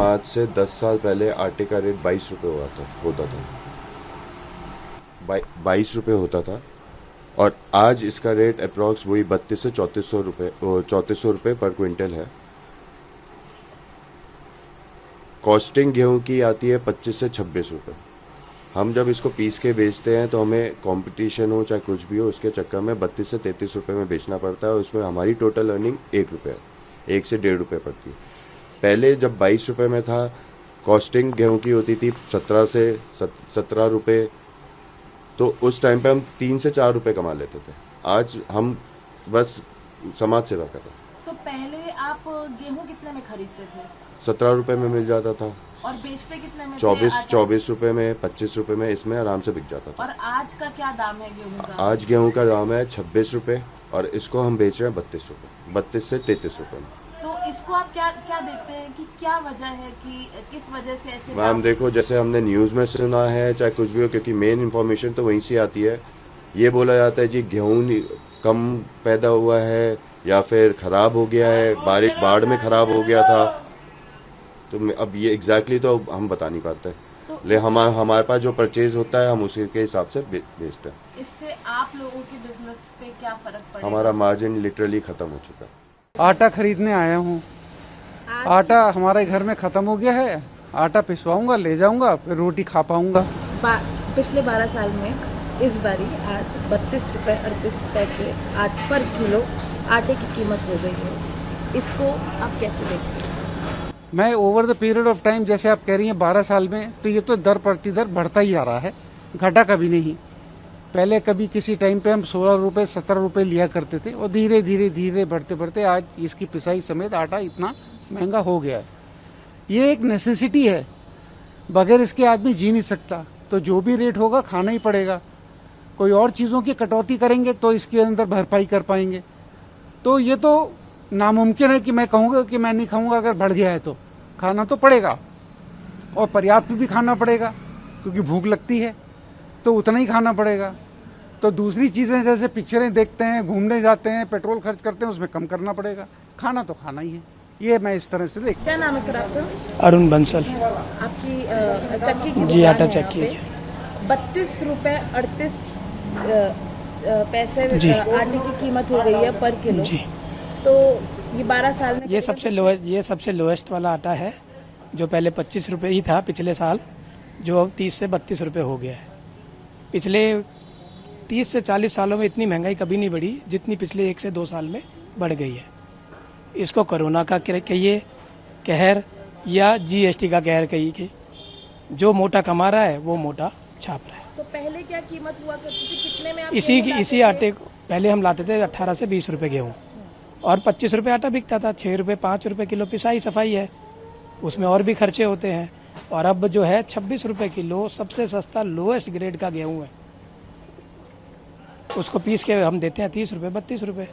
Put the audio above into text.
आज से 10 साल पहले आटे का रेट 22 रुपये होता था 22 रुपये होता था। और आज इसका रेट अप्रॉक्स वही 32 से 3400 रुपये पर क्विंटल है। कॉस्टिंग गेहूं की आती है 25 से 26 रुपये। हम जब इसको पीस के बेचते हैं तो हमें कंपटीशन हो चाहे कुछ भी हो, उसके चक्कर में 32 से 33 रुपये में बेचना पड़ता है और उसमें हमारी टोटल अर्निंग 1 रुपये है, 1 से 1.5 रुपये पड़ती है। पहले जब 22 रुपये में था, कॉस्टिंग गेहूं की होती थी 17 से 17 रुपये, तो उस टाइम पे हम 3 से 4 रुपये कमा लेते थे। आज हम बस समाज सेवा कर रहे हैं। तो पहले आप गेहूं कितने में खरीदते थे? 17 रुपये में मिल जाता था। और बेचते कितने में? 24 रुपये में, 25 रुपये में, इसमें आराम से बिक जाता था। और आज का क्या दाम है गेहूं का? आज गेहूं का दाम है 26 रुपये और इसको हम बेच रहे हैं 32 रुपये, 32 से 33 रुपये में। तो इसको आप क्या देखते हैं कि क्या वजह है कि किस वजह से ऐसे? मैम देखो, जैसे हमने न्यूज़ में सुना है चाहे कुछ भी हो, क्योंकि मेन इन्फॉर्मेशन तो वहीं से आती है। ये बोला जाता है जी गेहूं कम पैदा हुआ है या फिर खराब हो गया है, बाढ़ में खराब हो गया था। तो अब ये एग्जैक्टली तो हम बता नहीं पाते, लेकिन हमारे पास जो परचेज होता है हम उसी के हिसाब से बेचते हैं। इससे आप लोगों के बिजनेस पे क्या फर्क पड़ेगा? हमारा मार्जिन लिटरली खत्म हो चुका है। आटा खरीदने आया हूँ। आटा हमारे घर में खत्म हो गया है। आटा पिसवाऊंगा, ले जाऊंगा, फिर रोटी खा पाऊंगा। पिछले 12 साल में इस बारी आज 32 रुपये 38 पैसे आज पर किलो आटे की कीमत हो गई है। इसको आप कैसे देखते हैं? मैं over the period of time, जैसे आप कह रही हैं 12 साल में, तो ये तो दर प्रति दर बढ़ता ही आ रहा है, घटा कभी नहीं। पहले कभी किसी टाइम पे हम 16 रुपये 17 रुपये लिया करते थे और धीरे धीरे धीरे बढ़ते बढ़ते आज इसकी पिसाई समेत आटा इतना महंगा हो गया है। ये एक नेसेसिटी है, बगैर इसके आदमी जी नहीं सकता। तो जो भी रेट होगा खाना ही पड़ेगा। कोई और चीज़ों की कटौती करेंगे तो इसके अंदर भरपाई कर पाएंगे। तो ये तो नामुमकिन है कि मैं कहूँगा कि मैं नहीं खाऊंगा। अगर बढ़ गया है तो खाना तो पड़ेगा और पर्याप्त भी खाना पड़ेगा, क्योंकि भूख लगती है तो उतना ही खाना पड़ेगा। तो दूसरी चीज़ें जैसे पिक्चरें देखते हैं, घूमने जाते हैं, पेट्रोल खर्च करते हैं, उसमें कम करना पड़ेगा। खाना तो खाना ही है। ये मैं इस तरह से देखता हूं। क्या नाम है सर आपका? अरुण बंसल। आपकी चक्की की जी, आटा चक्की है। 32 रुपये 38 पैसे आटे की कीमत हो गई है पर किलो जी। तो ये 12 साल में ये सबसे लोएस्ट वाला आटा है, जो पहले 25 रुपये ही था पिछले साल, जो अब 30 से 32 रुपये हो गया है। पिछले 30 से 40 सालों में इतनी महंगाई कभी नहीं बढ़ी जितनी पिछले 1 से 2 साल में बढ़ गई है। इसको कोरोना का कहिए कहर या जीएसटी का कहर कहिए, कि जो मोटा कमा रहा है वो मोटा छाप रहा है। तो पहले क्या कीमत हुआ करती थी? कितने में आप इसी आटे को पहले हम लाते थे 18 से 20 रुपये गेहूँ और 25 रुपये आटा बिकता था। 6 रुपये 5 रुपये किलो पिसाई सफाई है, उसमें और भी खर्चे होते हैं। और अब जो है 26 रुपये किलो सबसे सस्ता लोएस्ट ग्रेड का गेहूँ है, उसको पीस के हम देते हैं 30 रुपये 32 रुपये।